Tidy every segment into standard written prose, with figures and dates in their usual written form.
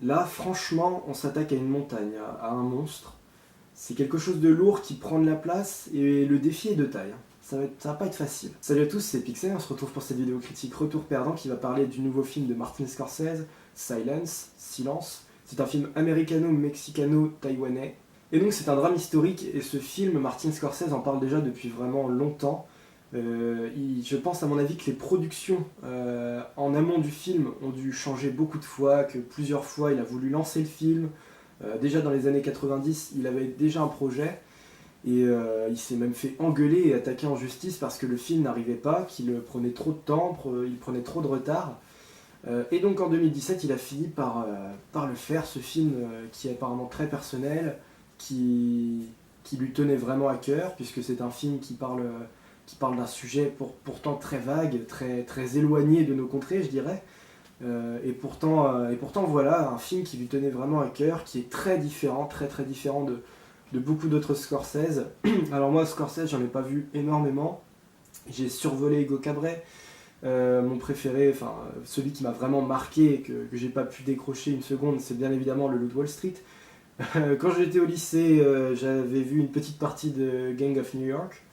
Là, franchement, on s'attaque à une montagne, à un monstre. C'est quelque chose de lourd qui prend de la place et le défi est de taille. Ça va pas être facile. Salut à tous, c'est Pixel, on se retrouve pour cette vidéo critique Retour Perdant qui va parler du nouveau film de Martin Scorsese, Silence. C'est un film américano-mexicano-taïwanais. Et donc c'est un drame historique et ce film, Martin Scorsese en parle déjà depuis vraiment longtemps. Je pense à mon avis que les productions en amont du film ont dû changer beaucoup de fois, que plusieurs fois il a voulu lancer le film. Déjà dans les années 90, il avait déjà un projet et il s'est même fait engueuler et attaquer en justice parce que le film n'arrivait pas, qu'il prenait trop de temps, il prenait trop de retard. Et donc en 2017, il a fini par le faire, ce film qui est apparemment très personnel, qui lui tenait vraiment à cœur, puisque c'est un film qui parle d'un sujet pourtant très vague, très éloigné de nos contrées, je dirais. Et pourtant voilà, un film qui lui tenait vraiment à cœur, qui est très différent de beaucoup d'autres Scorsese. Alors moi, Scorsese, j'en ai pas vu énormément. J'ai survolé Hugo Cabret, mon préféré, enfin celui qui m'a vraiment marqué et que j'ai pas pu décrocher une seconde, c'est bien évidemment Le Loup de Wall Street. Quand j'étais au lycée, j'avais vu une petite partie de Gang of New York.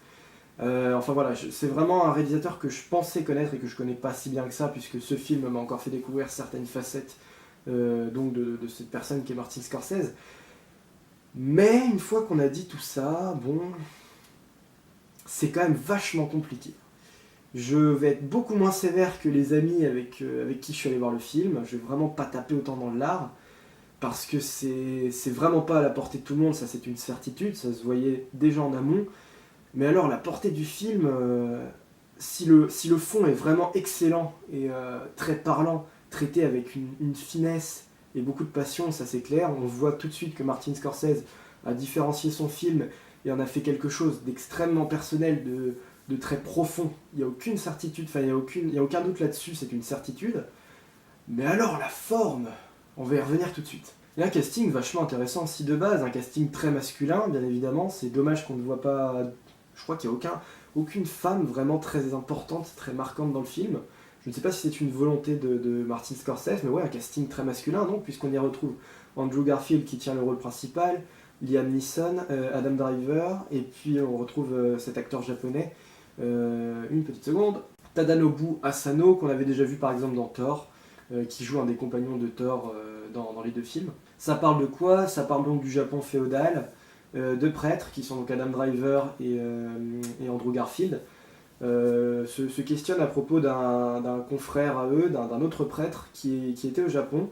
Enfin voilà, c'est vraiment un réalisateur que je pensais connaître et que je connais pas si bien que ça, puisque ce film m'a encore fait découvrir certaines facettes donc de cette personne qui est Martin Scorsese. Mais une fois qu'on a dit tout ça, bon, c'est quand même vachement compliqué. Je vais être beaucoup moins sévère que les amis avec qui je suis allé voir le film. Je vais vraiment pas taper autant dans le lard, parce que c'est vraiment pas à la portée de tout le monde, ça c'est une certitude, ça se voyait déjà en amont. Mais alors la portée du film, si le fond est vraiment excellent et très parlant, traité avec une finesse et beaucoup de passion, ça c'est clair. On voit tout de suite que Martin Scorsese a différencié son film et en a fait quelque chose d'extrêmement personnel, de très profond. Il n'y a aucune certitude, enfin il n'y a aucun doute là-dessus, c'est une certitude. Mais alors la forme, on va y revenir tout de suite. Il y a un casting vachement intéressant aussi de base, un casting très masculin bien évidemment, c'est dommage qu'on ne voit pas... Je crois qu'il n'y a aucune femme vraiment très importante, très marquante dans le film. Je ne sais pas si c'est une volonté de Martin Scorsese, mais ouais, un casting très masculin, donc, puisqu'on y retrouve Andrew Garfield qui tient le rôle principal, Liam Neeson, Adam Driver, et puis on retrouve cet acteur japonais, une petite seconde, Tadanobu Asano, qu'on avait déjà vu par exemple dans Thor, qui joue un des compagnons de Thor dans les deux films. Ça parle de quoi? Ça parle donc du Japon féodal, deux prêtres qui sont donc Adam Driver et Andrew Garfield, se questionnent à propos d'un confrère à eux, d'un autre prêtre qui était au Japon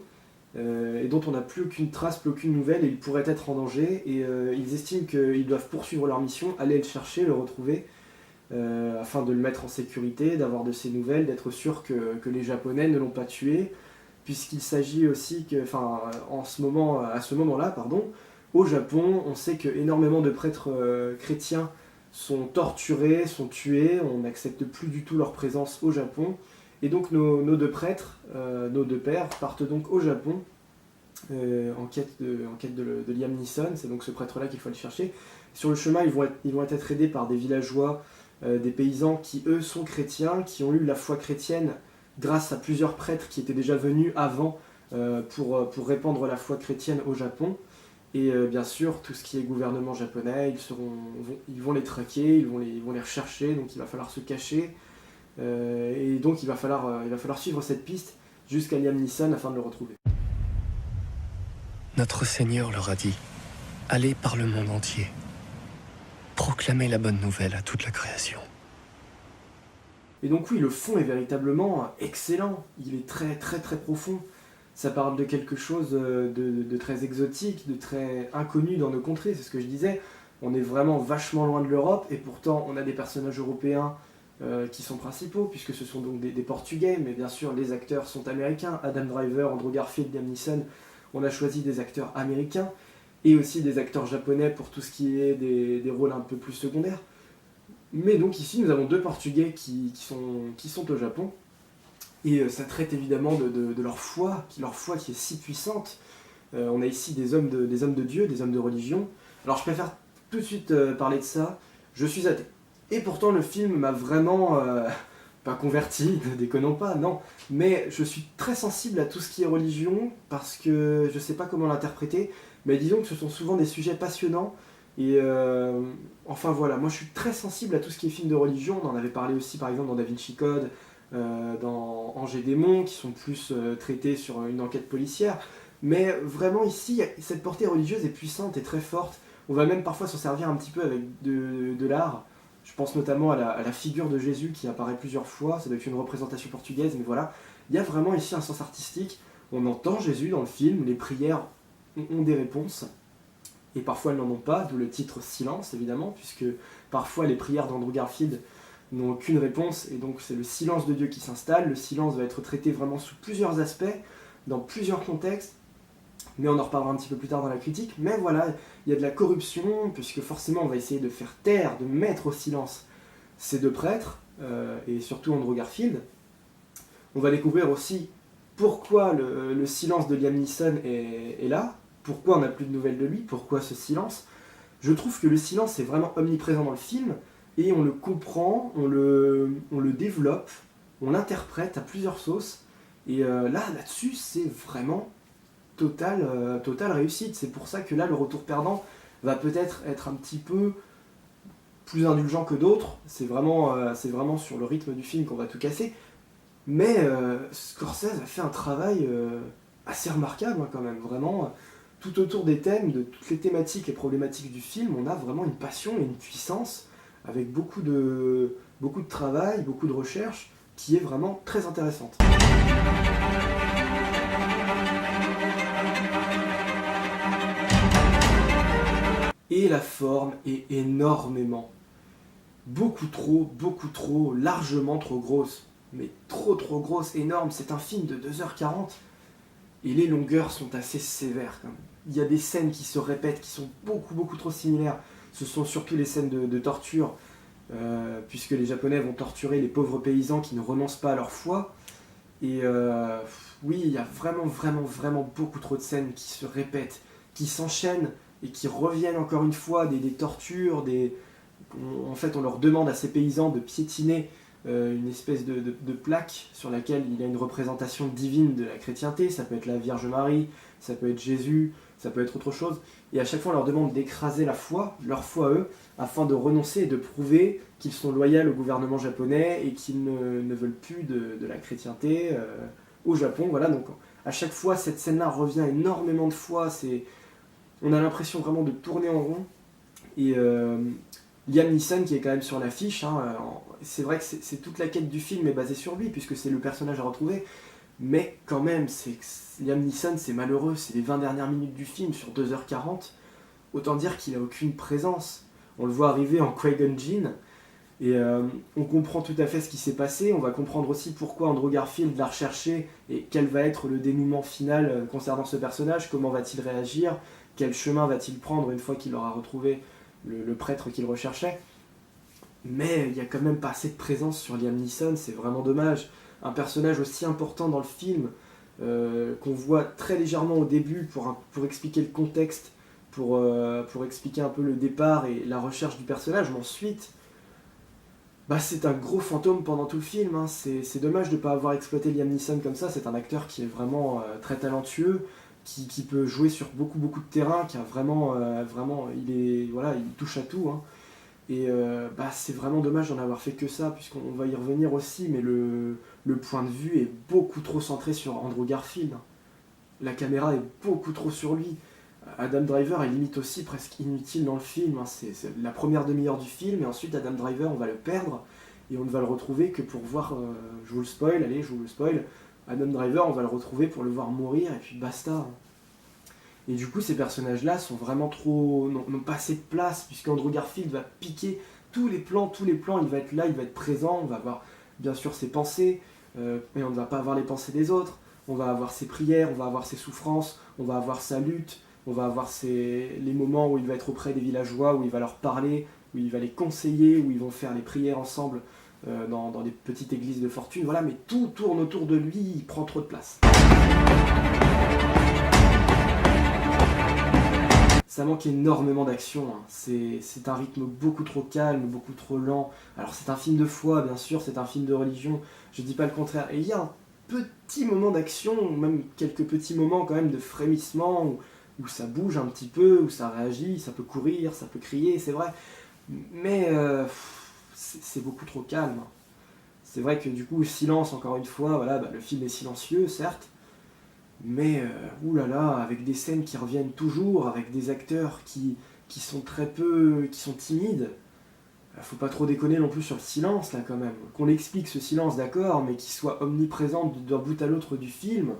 et dont on n'a plus aucune trace, plus aucune nouvelle, et il pourrait être en danger, et ils estiment qu'ils doivent poursuivre leur mission, aller le chercher, le retrouver, afin de le mettre en sécurité, d'avoir de ses nouvelles, d'être sûr que les Japonais ne l'ont pas tué, puisqu'il s'agit aussi que, enfin, à ce moment-là, au Japon, on sait que énormément de prêtres chrétiens sont torturés, sont tués, on n'accepte plus du tout leur présence au Japon. Et donc nos deux prêtres, nos deux pères, partent donc au Japon en quête de Liam Neeson, c'est donc ce prêtre-là qu'il faut aller chercher. Sur le chemin, ils vont être aidés par des villageois, des paysans qui eux sont chrétiens, qui ont eu la foi chrétienne grâce à plusieurs prêtres qui étaient déjà venus avant pour répandre la foi chrétienne au Japon. Et bien sûr, tout ce qui est gouvernement japonais, ils vont les traquer, ils vont les rechercher, donc il va falloir se cacher. Et donc il va falloir suivre cette piste jusqu'à Liam Neeson afin de le retrouver. Notre Seigneur leur a dit, allez par le monde entier, proclamez la bonne nouvelle à toute la création. Et donc oui, le fond est véritablement excellent, il est très profond. Ça parle de quelque chose de très exotique, de très inconnu dans nos contrées, c'est ce que je disais. On est vraiment vachement loin de l'Europe, et pourtant on a des personnages européens qui sont principaux, puisque ce sont donc des Portugais, mais bien sûr les acteurs sont américains. Adam Driver, Andrew Garfield, Liam Neeson, on a choisi des acteurs américains, et aussi des acteurs japonais pour tout ce qui est des rôles un peu plus secondaires. Mais donc ici nous avons deux Portugais qui sont au Japon, et ça traite évidemment de leur foi qui est si puissante. On a ici des hommes de Dieu, des hommes de religion. Alors je préfère tout de suite parler de ça. Je suis athée. Et pourtant le film m'a vraiment pas converti, ne déconnons pas, non. Mais je suis très sensible à tout ce qui est religion, parce que je sais pas comment l'interpréter, mais disons que ce sont souvent des sujets passionnants, et enfin voilà, moi je suis très sensible à tout ce qui est film de religion, on en avait parlé aussi par exemple dans Da Vinci Code, dans Ange et Démon, qui sont plus traités sur une enquête policière, mais vraiment ici, cette portée religieuse est puissante et très forte, on va même parfois s'en servir un petit peu avec de l'art. Je pense notamment à la figure de Jésus qui apparaît plusieurs fois, ça doit être une représentation portugaise, mais voilà. Il y a vraiment ici un sens artistique, on entend Jésus dans le film, les prières ont des réponses, et parfois elles n'en ont pas, d'où le titre Silence évidemment, puisque parfois les prières d'Andrew Garfield n'ont aucune réponse, et donc c'est le silence de Dieu qui s'installe. Le silence va être traité vraiment sous plusieurs aspects, dans plusieurs contextes, mais on en reparlera un petit peu plus tard dans la critique. Mais voilà, il y a de la corruption, puisque forcément on va essayer de faire taire, de mettre au silence ces deux prêtres, et surtout Andrew Garfield. On va découvrir aussi pourquoi le silence de Liam Neeson est là, pourquoi on n'a plus de nouvelles de lui, pourquoi ce silence. Je trouve que le silence est vraiment omniprésent dans le film, et on le comprend, on le développe, on l'interprète à plusieurs sauces, et là-dessus c'est vraiment totale réussite. C'est pour ça que là le retour perdant va peut-être être un petit peu plus indulgent que d'autres, c'est vraiment sur le rythme du film qu'on va tout casser, mais Scorsese a fait un travail assez remarquable quand même, vraiment, tout autour des thèmes, de toutes les thématiques et problématiques du film, on a vraiment une passion et une puissance, avec beaucoup de travail, beaucoup de recherche, qui est vraiment très intéressante. Et la forme est énormément, beaucoup trop, largement trop grosse. Mais trop grosse, énorme, c'est un film de 2h40. Et les longueurs sont assez sévères quand même. Il y a des scènes qui se répètent, qui sont beaucoup trop similaires. Ce sont surtout les scènes de torture, puisque les Japonais vont torturer les pauvres paysans qui ne renoncent pas à leur foi. Et oui, il y a vraiment beaucoup trop de scènes qui se répètent, qui s'enchaînent, et qui reviennent encore une fois, des tortures, en fait on leur demande à ces paysans de piétiner une espèce de plaque sur laquelle il y a une représentation divine de la chrétienté, ça peut être la Vierge Marie, ça peut être Jésus, ça peut être autre chose, et à chaque fois on leur demande d'écraser leur foi eux, afin de renoncer et de prouver qu'ils sont loyaux au gouvernement japonais et qu'ils ne veulent plus de la chrétienté au Japon, voilà. Donc à chaque fois cette scène-là revient énormément de fois, on a l'impression vraiment de tourner en rond, et Liam Neeson qui est quand même sur l'affiche, c'est vrai que c'est toute la quête du film est basée sur lui, puisque c'est le personnage à retrouver, mais quand même, Liam Neeson c'est malheureux, c'est les 20 dernières minutes du film sur 2h40, autant dire qu'il a aucune présence. On le voit arriver en Qui-Gon Jinn, et on comprend tout à fait ce qui s'est passé, on va comprendre aussi pourquoi Andrew Garfield l'a recherché, et quel va être le dénouement final concernant ce personnage, comment va-t-il réagir, quel chemin va-t-il prendre une fois qu'il aura retrouvé le prêtre qu'il recherchait. Mais il n'y a quand même pas assez de présence sur Liam Neeson, c'est vraiment dommage. Un personnage aussi important dans le film, qu'on voit très légèrement au début pour expliquer le contexte, pour expliquer un peu le départ et la recherche du personnage, mais ensuite, c'est un gros fantôme pendant tout le film. C'est dommage de ne pas avoir exploité Liam Neeson comme ça, c'est un acteur qui est vraiment très talentueux, qui peut jouer sur beaucoup de terrain, qui a vraiment il touche à tout, et c'est vraiment dommage d'en avoir fait que ça, puisqu'on va y revenir aussi, mais le point de vue est beaucoup trop centré sur Andrew Garfield, la caméra est beaucoup trop sur lui. Adam Driver est limite aussi presque inutile dans le film, c'est la première demi-heure du film, et ensuite Adam Driver on va le perdre, et on ne va le retrouver que pour voir, je vous le spoil, Adam Driver, on va le retrouver pour le voir mourir, et puis basta. Et du coup, ces personnages-là sont vraiment n'ont pas assez de place, puisqu'Andrew Garfield va piquer tous les plans, il va être là, il va être présent, on va avoir bien sûr ses pensées, mais on ne va pas avoir les pensées des autres, on va avoir ses prières, on va avoir ses souffrances, on va avoir sa lutte, on va avoir les moments où il va être auprès des villageois, où il va leur parler, où il va les conseiller, où ils vont faire les prières ensemble, dans des petites églises de fortune, voilà, mais tout tourne autour de lui, il prend trop de place. ça manque énormément d'action, hein. C'est un rythme beaucoup trop calme, beaucoup trop lent. Alors c'est un film de foi, bien sûr, c'est un film de religion, je dis pas le contraire. Et il y a un petit moment d'action, ou même quelques petits moments quand même de frémissement, où ça bouge un petit peu, où ça réagit, ça peut courir, ça peut crier, c'est vrai. Mais c'est beaucoup trop calme. C'est vrai que du coup, silence, encore une fois, voilà, bah, le film est silencieux, certes, mais oulala, avec des scènes qui reviennent toujours, avec des acteurs qui sont très peu, qui sont timides. Faut pas trop déconner non plus sur le silence là quand même. Qu'on explique ce silence, d'accord, mais qu'il soit omniprésent d'un bout à l'autre du film,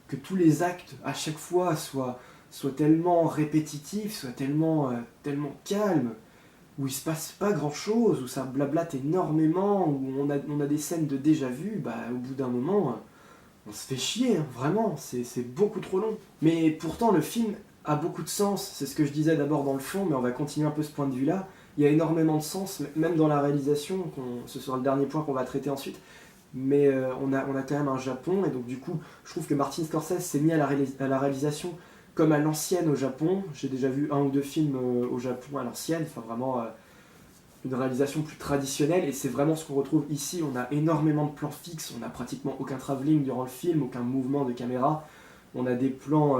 que tous les actes à chaque fois soient tellement répétitifs, soient tellement calmes, où il se passe pas grand chose, où ça blablate énormément, où on a des scènes de déjà vu, bah au bout d'un moment, on se fait chier, hein, vraiment, c'est beaucoup trop long. Mais pourtant le film a beaucoup de sens, c'est ce que je disais d'abord dans le fond, mais on va continuer un peu ce point de vue-là. Il y a énormément de sens, même dans la réalisation, ce sera le dernier point qu'on va traiter ensuite, mais on a quand même un Japon, et donc du coup, je trouve que Martin Scorsese s'est mis à la réalisation comme à l'ancienne au Japon. J'ai déjà vu un ou deux films au Japon à l'ancienne, enfin vraiment une réalisation plus traditionnelle, et c'est vraiment ce qu'on retrouve ici. On a énormément de plans fixes, on n'a pratiquement aucun travelling durant le film, aucun mouvement de caméra. On a des plans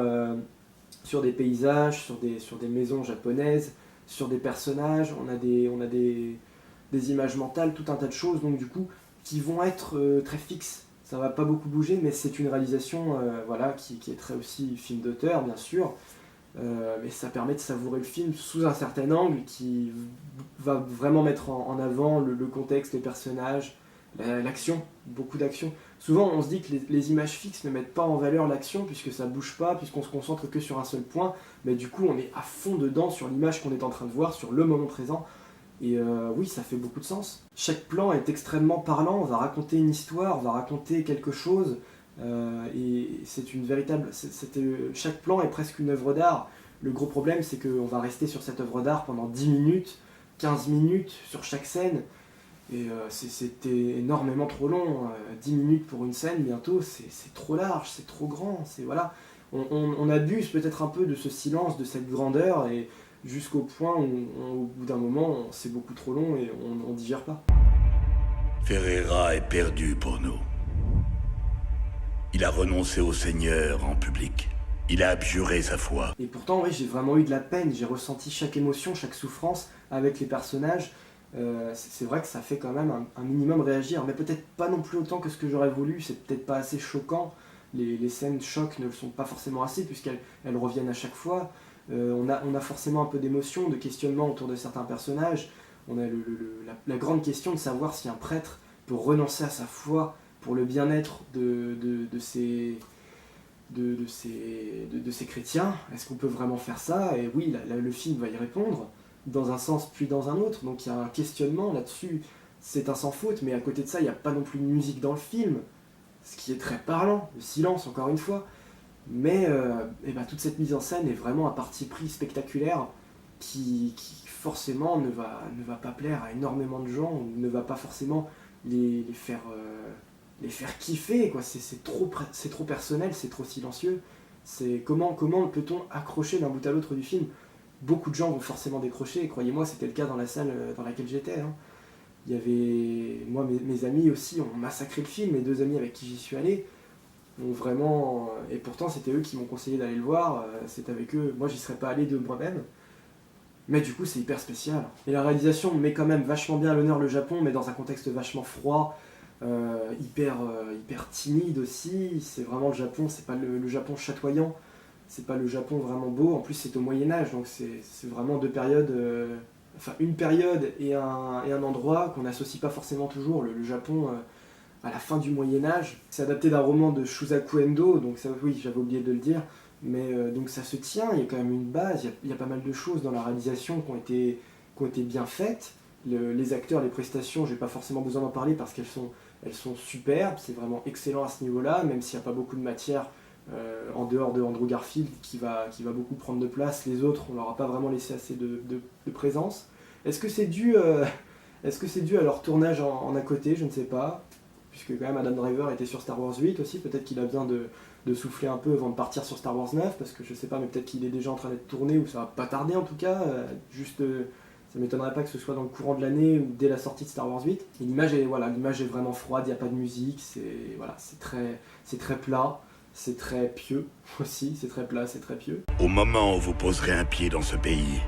sur des paysages, sur des maisons japonaises, sur des personnages, on a des images mentales, tout un tas de choses, donc du coup, qui vont être très fixes. Ça va pas beaucoup bouger, mais c'est une réalisation voilà, qui est très aussi film d'auteur, bien sûr, mais ça permet de savourer le film sous un certain angle qui va vraiment mettre en avant le contexte, les personnages, l'action, beaucoup d'action. Souvent on se dit que les images fixes ne mettent pas en valeur l'action puisque ça bouge pas, puisqu'on se concentre que sur un seul point, mais du coup on est à fond dedans sur l'image qu'on est en train de voir, sur le moment présent. Et oui, ça fait beaucoup de sens. Chaque plan est extrêmement parlant, on va raconter une histoire, on va raconter quelque chose, et c'est une véritable... chaque plan est presque une œuvre d'art. Le gros problème, c'est qu'on va rester sur cette œuvre d'art pendant 10 minutes, 15 minutes sur chaque scène, et c'était énormément trop long. 10 minutes pour une scène, bientôt, c'est trop large, c'est trop grand, c'est voilà. On abuse peut-être un peu de ce silence, de cette grandeur, et jusqu'au point où, au bout d'un moment, c'est beaucoup trop long et on digère pas. Ferreira est perdu pour nous. Il a renoncé au Seigneur en public. Il a abjuré sa foi. Et pourtant, oui, j'ai vraiment eu de la peine, j'ai ressenti chaque émotion, chaque souffrance avec les personnages. C'est vrai que ça fait quand même un minimum réagir, mais peut-être pas non plus autant que ce que j'aurais voulu, c'est peut-être pas assez choquant. Les scènes choc ne le sont pas forcément assez, puisqu'elles reviennent à chaque fois. On a forcément un peu d'émotion, de questionnement autour de certains personnages. On a la grande question de savoir si un prêtre peut renoncer à sa foi pour le bien-être de ses chrétiens. Est-ce qu'on peut vraiment faire ça? Et oui, le film va y répondre, dans un sens puis dans un autre. Donc il y a un questionnement là-dessus, c'est un sans faute, mais à côté de ça, il n'y a pas non plus de musique dans le film, ce qui est très parlant, le silence encore une fois. Mais toute cette mise en scène est vraiment un parti pris spectaculaire qui forcément ne va pas plaire à énormément de gens, ou ne va pas forcément les faire kiffer, quoi. C'est trop personnel, c'est trop silencieux. C'est comment peut-on accrocher d'un bout à l'autre du film? Beaucoup de gens vont forcément décrocher, et croyez-moi, c'était le cas dans la salle dans laquelle j'étais, hein. Il y avait... Moi, mes amis aussi ont massacré le film, mes deux amis avec qui j'y suis allé ont vraiment... Et pourtant, c'était eux qui m'ont conseillé d'aller le voir, c'est avec eux, moi j'y serais pas allé de moi-même. Mais du coup, c'est hyper spécial. Et la réalisation met quand même vachement bien à l'honneur le Japon, mais dans un contexte vachement froid, hyper timide aussi. C'est vraiment le Japon, c'est pas le Japon chatoyant, c'est pas le Japon vraiment beau. En plus, c'est au Moyen-Âge, donc c'est vraiment deux périodes, enfin une période et un endroit qu'on n'associe pas forcément toujours. Le Japon à la fin du Moyen-Âge, c'est adapté d'un roman de Shusaku Endo, donc ça, oui, j'avais oublié de le dire. Mais donc ça se tient, il y a quand même une base, il y a pas mal de choses dans la réalisation qui ont été bien faites. Les acteurs, les prestations, j'ai pas forcément besoin d'en parler parce qu'elles sont superbes, c'est vraiment excellent à ce niveau-là, même s'il n'y a pas beaucoup de matière en dehors de Andrew Garfield qui va beaucoup prendre de place. Les autres, on leur a pas vraiment laissé assez de présence. Est-ce que c'est dû à leur tournage en à côté? Je ne sais pas, puisque quand même Adam Driver était sur Star Wars 8 aussi, peut-être qu'il a besoin de souffler un peu avant de partir sur Star Wars 9, parce que je sais pas, mais peut-être qu'il est déjà en train d'être tourné, ou ça va pas tarder en tout cas, ça m'étonnerait pas que ce soit dans le courant de l'année ou dès la sortie de Star Wars 8. Et l'image est vraiment froide, il n'y a pas de musique, c'est très plat, c'est très pieux aussi, c'est très plat, c'est très pieux. Au moment où vous poserez un pied dans ce pays,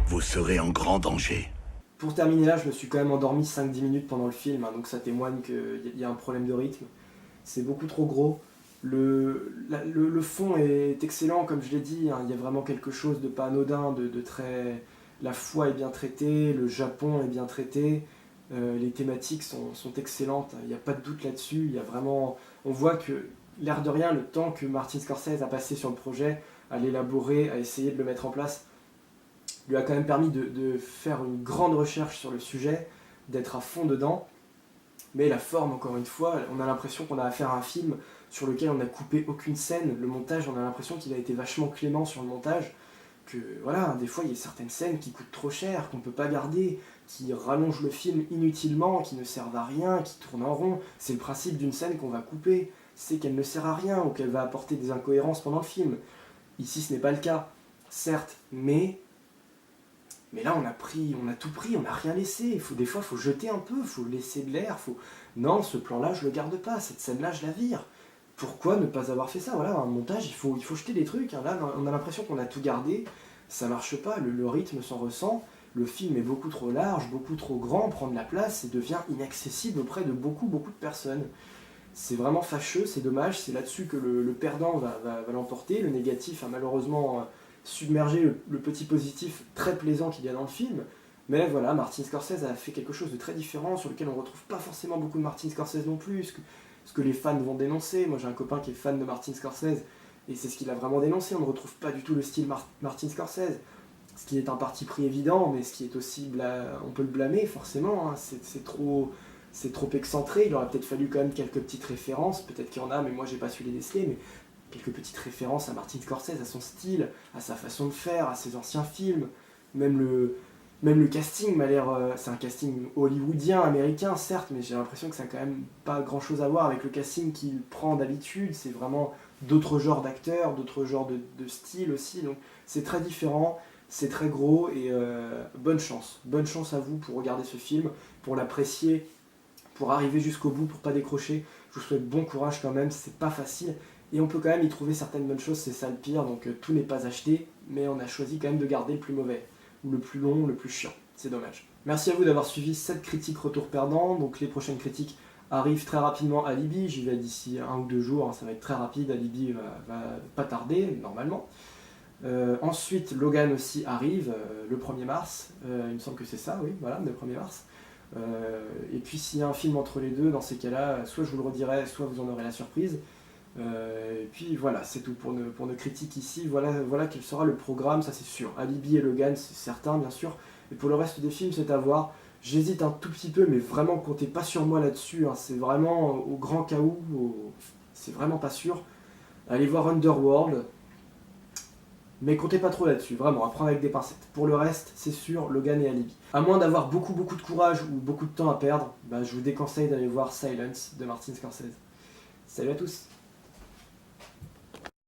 vous serez en grand danger. Pour terminer là, je me suis quand même endormi 5-10 minutes pendant le film, hein, donc ça témoigne qu'il y a un problème de rythme. C'est beaucoup trop gros. Le fond est excellent, comme je l'ai dit, hein, il y a vraiment quelque chose de pas anodin, de très... La foi est bien traitée, le Japon est bien traité, les thématiques sont excellentes, il n'y a pas de doute là-dessus, il y a vraiment... On voit que, l'air de rien, le temps que Martin Scorsese a passé sur le projet, à l'élaborer, à essayer de le mettre en place, lui a quand même permis de faire une grande recherche sur le sujet, d'être à fond dedans. Mais la forme, encore une fois, on a l'impression qu'on a affaire à un film sur lequel on n'a coupé aucune scène. Le montage, on a l'impression qu'il a été vachement clément sur le montage. Que voilà, des fois il y a certaines scènes qui coûtent trop cher, qu'on ne peut pas garder, qui rallongent le film inutilement, qui ne servent à rien, qui tournent en rond. C'est le principe d'une scène qu'on va couper, c'est qu'elle ne sert à rien ou qu'elle va apporter des incohérences pendant le film. Ici ce n'est pas le cas, certes, mais là on a tout pris, on n'a rien laissé. Des fois il faut jeter un peu, il faut laisser de l'air, non, ce plan-là je le garde pas, cette scène-là je la vire. Pourquoi ne pas avoir fait ça? Voilà, un montage, il faut jeter des trucs. Hein. Là, on a l'impression qu'on a tout gardé, ça marche pas, le rythme s'en ressent, le film est beaucoup trop large, beaucoup trop grand, prend de la place et devient inaccessible auprès de beaucoup de personnes. C'est vraiment fâcheux, c'est dommage, c'est là-dessus que le perdant va l'emporter. Le négatif a malheureusement submergé le petit positif très plaisant qu'il y a dans le film. Mais voilà, Martin Scorsese a fait quelque chose de très différent, sur lequel on ne retrouve pas forcément beaucoup de Martin Scorsese non plus, ce que les fans vont dénoncer. Moi j'ai un copain qui est fan de Martin Scorsese, et c'est ce qu'il a vraiment dénoncé. On ne retrouve pas du tout le style Martin Scorsese, ce qui est un parti pris évident, mais ce qui est aussi, on peut le blâmer forcément, hein. C'est trop excentré. Il aurait peut-être fallu quand même quelques petites références, peut-être qu'il y en a, mais moi j'ai pas su les déceler, mais quelques petites références à Martin Scorsese, à son style, à sa façon de faire, à ses anciens films. Même le casting m'a l'air... c'est un casting hollywoodien, américain, certes, mais j'ai l'impression que ça n'a quand même pas grand-chose à voir avec le casting qu'il prend d'habitude. C'est vraiment d'autres genres d'acteurs, d'autres genres de styles aussi. Donc c'est très différent, c'est très gros, et bonne chance. Bonne chance à vous pour regarder ce film, pour l'apprécier, pour arriver jusqu'au bout, pour pas décrocher. Je vous souhaite bon courage quand même, c'est pas facile. Et on peut quand même y trouver certaines bonnes choses, c'est ça le pire. Donc tout n'est pas acheté, mais on a choisi quand même de garder le plus mauvais, ou le plus long, le plus chiant. C'est dommage. Merci à vous d'avoir suivi cette critique Retour Perdant. Donc les prochaines critiques arrivent très rapidement à Libye. J'y vais d'ici 1 ou 2 jours, hein, ça va être très rapide. Libye va pas tarder, normalement. Ensuite, Logan aussi arrive le 1er mars. Il me semble que c'est ça, oui, voilà, le 1er mars. Et puis s'il y a un film entre les deux, dans ces cas-là, soit je vous le redirai, soit vous en aurez la surprise. Et puis voilà, c'est tout pour nos critiques ici. Voilà quel sera le programme, ça c'est sûr. Alibi et Logan, c'est certain, bien sûr. Et pour le reste des films, c'est à voir. J'hésite un tout petit peu, mais vraiment, comptez pas sur moi là-dessus. Hein. C'est vraiment au grand cas où, c'est vraiment pas sûr. Allez voir Underworld, mais comptez pas trop là-dessus, vraiment, à prendre avec des pincettes. Pour le reste, c'est sûr, Logan et Alibi. À moins d'avoir beaucoup de courage ou beaucoup de temps à perdre, je vous déconseille d'aller voir Silence de Martin Scorsese. Salut à tous!